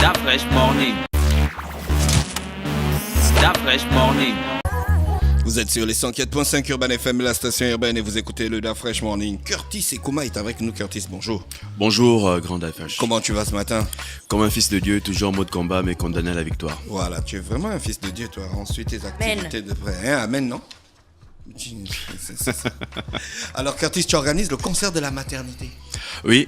Da Fresh Morning. Da Fresh Morning. Vous êtes sur les 104.5 Urban FM, la station urbaine, et vous écoutez le Da Fresh Morning. Curtis et Kuma est avec nous. Curtis, bonjour. Bonjour, grand Da Fresh. Comment tu vas ce matin? Comme un fils de Dieu, toujours en mode combat, mais condamné à la victoire. Voilà, tu es vraiment un fils de Dieu, toi. Ensuite, tes activités de près. Hein, amen, non? C'est ça. Alors, Curtis, tu organises le concert de la maternité. Oui,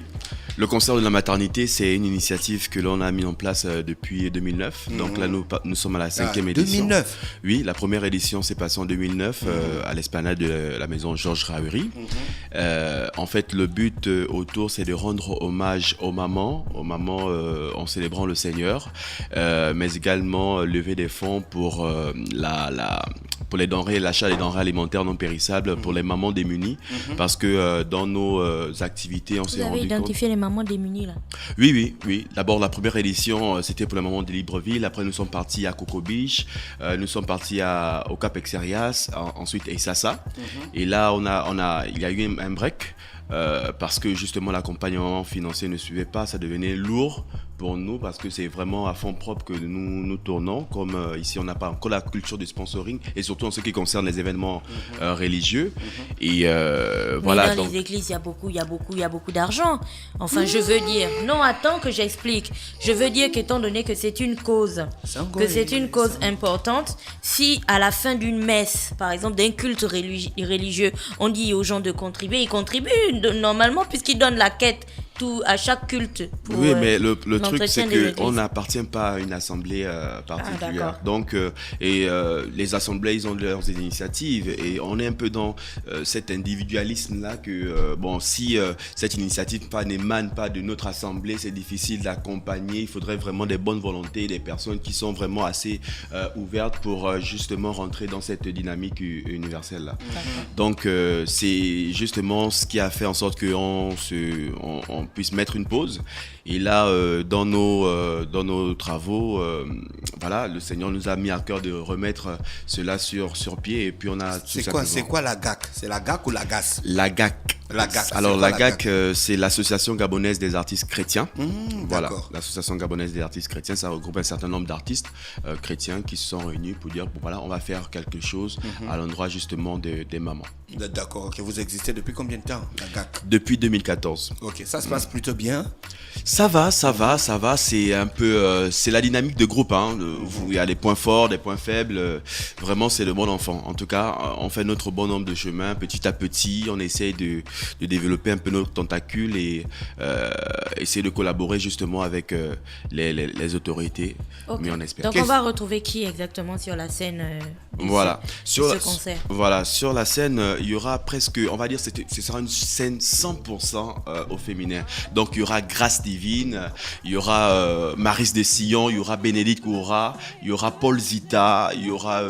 le concert de la maternité, c'est une initiative que l'on a mis en place depuis 2009. Donc là, nous sommes à la 5e édition. 2009. Oui, la première édition s'est passée en 2009 à l'esplanade de la maison Georges Rahury. En fait, le but autour, c'est de rendre hommage aux mamans en célébrant le Seigneur, mais également lever des fonds pour pour les denrées, l'achat des denrées alimentaires non périssables pour les mamans démunies, parce que dans nos activités, on s'est rendu compte. Vous avez identifié les mamans démunies là? Oui. D'abord, la première édition, c'était pour les mamans de Libreville. Après, nous sommes partis à Coco Beach. Nous sommes partis au Cap Exerias, ensuite à Issassa. Et là, il y a eu un break. Parce que justement l'accompagnement financier ne suivait pas, ça devenait lourd pour nous parce que c'est vraiment à fond propre que nous tournons, comme ici on n'a pas encore la culture du sponsoring et surtout en ce qui concerne les événements religieux. Et voilà. Mais dans les églises, il y a beaucoup d'argent. Enfin, je veux dire, non, attends que j'explique. Je veux dire qu'étant donné que c'est une cause, importante, si à la fin d'une messe, par exemple d'un culte religieux, on dit aux gens de contribuer, ils contribuent normalement puisqu'ils donnent la quête à chaque culte. Oui, mais le truc, c'est qu'on n'appartient pas à une assemblée particulière. Donc, les assemblées, ils ont leurs initiatives et on est un peu dans cet individualisme-là que, si cette initiative n'émane pas de notre assemblée, c'est difficile d'accompagner. Il faudrait vraiment des bonnes volontés, des personnes qui sont vraiment assez ouvertes pour justement rentrer dans cette dynamique universelle-là. Donc, c'est justement ce qui a fait en sorte qu'on puisse mettre une pause. Et là, dans nos travaux, le Seigneur nous a mis à cœur de remettre cela sur pied. Et puis on a. C'est quoi la GAC? C'est la GAC ou la GAS? La GAC. Alors la GAC, c'est l'Association gabonaise des artistes chrétiens. Voilà, l'Association gabonaise des artistes chrétiens, ça regroupe un certain nombre d'artistes chrétiens qui se sont réunis pour dire on va faire quelque chose à l'endroit justement des mamans. D'accord, ok. Vous existez depuis combien de temps, la GAC? Depuis 2014. Ok, ça se passe plutôt bien. Ça va. C'est un peu, c'est la dynamique de groupe. Il y a des points forts, des points faibles. Vraiment, c'est le bon enfant. En tout cas, on fait notre bon nombre de chemins. Petit à petit, on essaye de développer un peu notre tentacule et essayer de collaborer justement avec les autorités. Okay. Mais on espère. Donc, on va retrouver qui exactement sur la scène sur ce concert? Voilà, sur la scène, il y aura presque, on va dire, ce sera une scène 100% au féminin. Donc, il y aura Grâce Divine, il y aura Maryse de Sion, il y aura Bénédicte Koura, il y aura Paul Zita, il y aura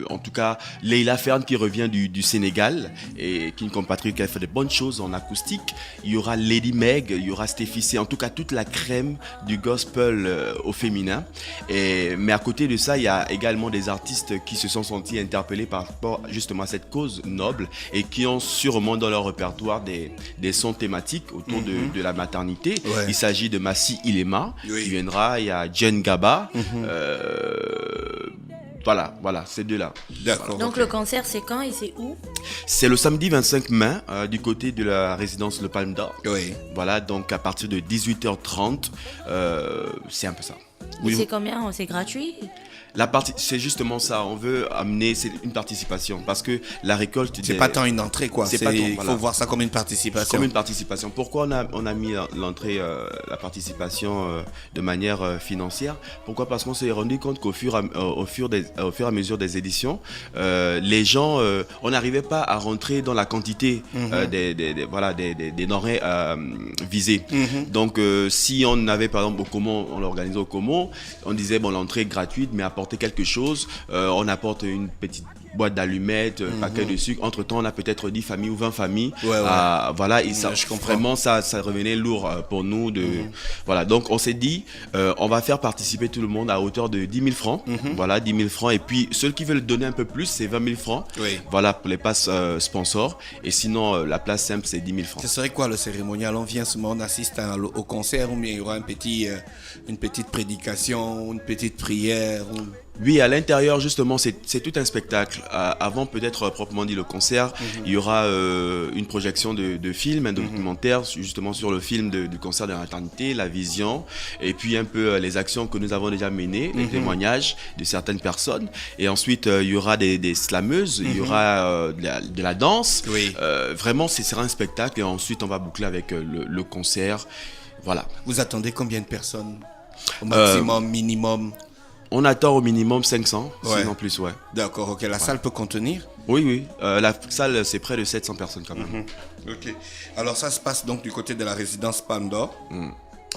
en tout cas Leila Fern qui revient du Sénégal et qui est une compatriote qui a fait de bonnes choses en acoustique. Il y aura Lady Meg, il y aura Stéphie C, en tout cas toute la crème du gospel au féminin. Mais à côté de ça, il y a également des artistes qui se sont sentis interpellés par rapport justement à cette cause noble et qui ont sûrement dans leur répertoire des sons thématiques autour de la maternité. Ouais. Il s'agit de Massi Ilema qui viendra, il y a Jen Gaba. Voilà, ces deux-là. D'accord. Donc le concert, c'est quand et c'est où? C'est le samedi 25 mai du côté de la résidence Le Palme d'Or. Oui. Voilà, donc à partir de 18h30, c'est un peu ça. Oui. C'est combien? C'est gratuit? C'est justement ça, on veut amener une participation parce que la récolte... C'est pas tant une entrée quoi, il faut voir ça comme une participation. Comme une participation. Pourquoi on a mis l'entrée, la participation de manière financière? Pourquoi? Parce qu'on s'est rendu compte qu'au fur et à mesure des éditions, les gens, on n'arrivait pas à rentrer dans la quantité des denrées visées. Donc si on avait par exemple au Comont, on l'organisait au Comont, on disait l'entrée est gratuite mais apporter quelque chose, on apporte une petite boîte d'allumettes, paquet de sucre. Entre-temps, on a peut-être 10 familles ou 20 familles. Ouais. Voilà, et ça, Je comprends. vraiment, ça revenait lourd pour nous. Voilà, donc on s'est dit, on va faire participer tout le monde à hauteur de 10 000 francs. Voilà, 10 000 francs. Et puis, ceux qui veulent donner un peu plus, c'est 20 000 francs. Oui. Voilà, pour les passes sponsors. Et sinon, la place simple, c'est 10 000 francs. Ce serait quoi le cérémonial? On vient seulement, on assiste au concert ou bien il y aura une petite prédication, une petite prière Oui, à l'intérieur, justement, c'est tout un spectacle. Avant, peut-être proprement dit, le concert, il y aura une projection de film, un documentaire, justement, sur le film du concert de la maternité, la vision, et puis un peu les actions que nous avons déjà menées, les témoignages de certaines personnes. Et ensuite, il y aura des slameuses, il y aura de la danse. Oui. Vraiment, ce sera un spectacle. Et ensuite, on va boucler avec le concert. Voilà. Vous attendez combien de personnes? Au maximum, minimum? On attend au minimum 500, Ouais. sinon plus, ouais. D'accord, ok. La salle peut contenir? Oui. La salle, c'est près de 700 personnes quand même. Ok. Alors ça se passe donc du côté de la résidence Palme d'Or.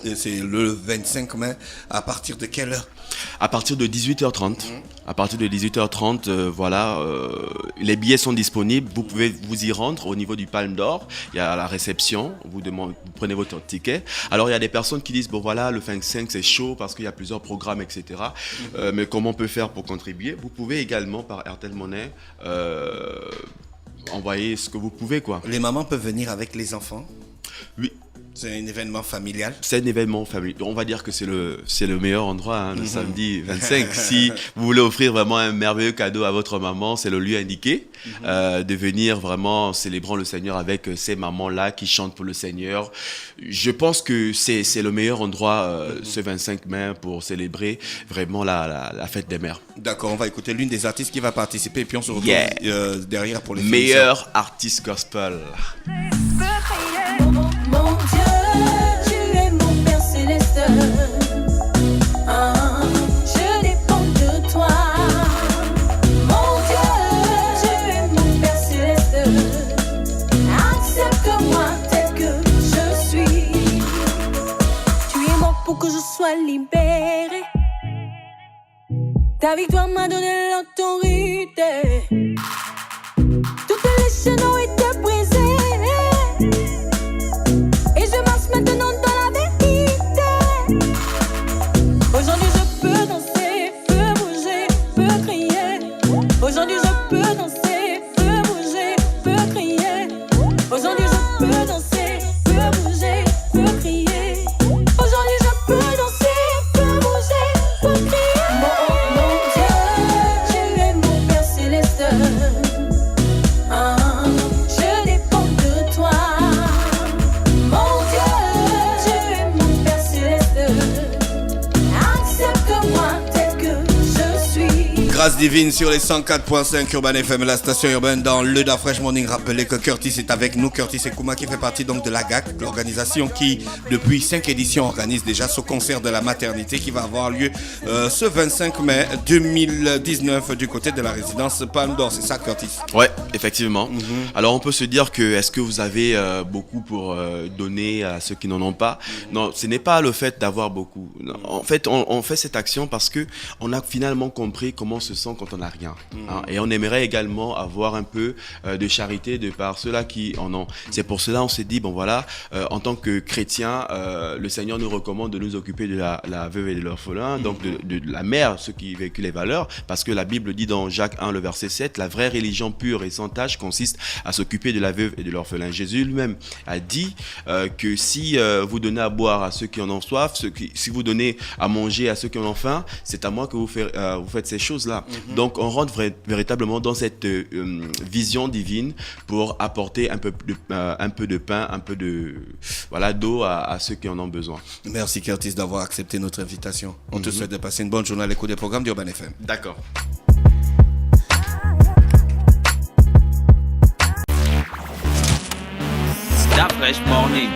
Et c'est le 25 mai. À partir de quelle heure? À partir de 18h30. À partir de 18h30, voilà, les billets sont disponibles. Vous pouvez vous y rendre au niveau du Palme d'Or. Il y a la réception. Vous prenez votre ticket. Alors, il y a des personnes qui disent, bon voilà, le 25 c'est chaud parce qu'il y a plusieurs programmes, etc. Mais comment on peut faire pour contribuer? Vous pouvez également, par Airtel Money, envoyer ce que vous pouvez, quoi. Les mamans peuvent venir avec les enfants? Oui. C'est un événement familial? C'est un événement familial. On va dire que c'est le meilleur endroit, hein, le samedi 25. Si vous voulez offrir vraiment un merveilleux cadeau à votre maman, c'est le lieu indiqué. De venir vraiment célébrant le Seigneur avec ces mamans-là qui chantent pour le Seigneur. Je pense que c'est le meilleur endroit ce 25 mai pour célébrer vraiment la fête des mères. D'accord, on va écouter l'une des artistes qui va participer et puis on se retrouve Yeah. derrière pour les Meilleur artiste gospel. Mon Dieu, tu es mon Père céleste. Je dépends de toi. Mon Dieu, tu es mon Père céleste. Accepte-moi tel que je suis. Tu es mort pour que je sois libéré. Ta victoire m'a donné l'autorité. Toutes les chaînes ont été brisées. Maintenant dans la vérité. Aujourd'hui je peux danser, peux bouger, peux crier. Aujourd'hui je peux danser, peux bouger, peux crier. Aujourd'hui je peux danser, peux bouger, peux crier. Aujourd'hui je peux danser, peux bouger, peux crier. Mon Dieu, tu es mon Père céleste. Je dépends de toi. Grâce divine sur les 104.5 Urban FM, la station urbaine dans le Da Fresh Morning. Rappelez que Curtis est avec nous. Curtis Ekouma qui fait partie donc de la GAC, l'organisation qui depuis 5 éditions organise déjà ce concert de la maternité qui va avoir lieu ce 25 mai 2019 du côté de la résidence Palme d'Or. C'est ça, Curtis? Ouais, effectivement. Alors on peut se dire que est-ce que vous avez beaucoup pour donner à ceux qui n'en ont pas? Non, ce n'est pas le fait d'avoir beaucoup. Non, en fait, on fait cette action parce que on a finalement compris comment se sent quand on n'a rien. Hein, et on aimerait également avoir un peu de charité de par ceux-là qui en ont. C'est pour cela on s'est dit, bon voilà, en tant que chrétien, le Seigneur nous recommande de nous occuper de la veuve et de l'orphelin, donc de la mère, ceux qui véhiculent les valeurs, parce que la Bible dit dans Jacques 1, le verset 7, la vraie religion pure et sans tâche consiste à s'occuper de la veuve et de l'orphelin. Jésus lui-même a dit que si vous donnez à boire à ceux qui en ont soif, si vous donnez à manger à ceux qui en ont faim, c'est à moi que vous faites ces choses-là. Donc on rentre véritablement dans cette vision divine pour apporter un peu de pain, un peu de d'eau à ceux qui en ont besoin. Merci Curtis d'avoir accepté notre invitation. On te souhaite de passer une bonne journée à l'écoute des programmes d'Urban FM. D'accord. Da Fresh Morning.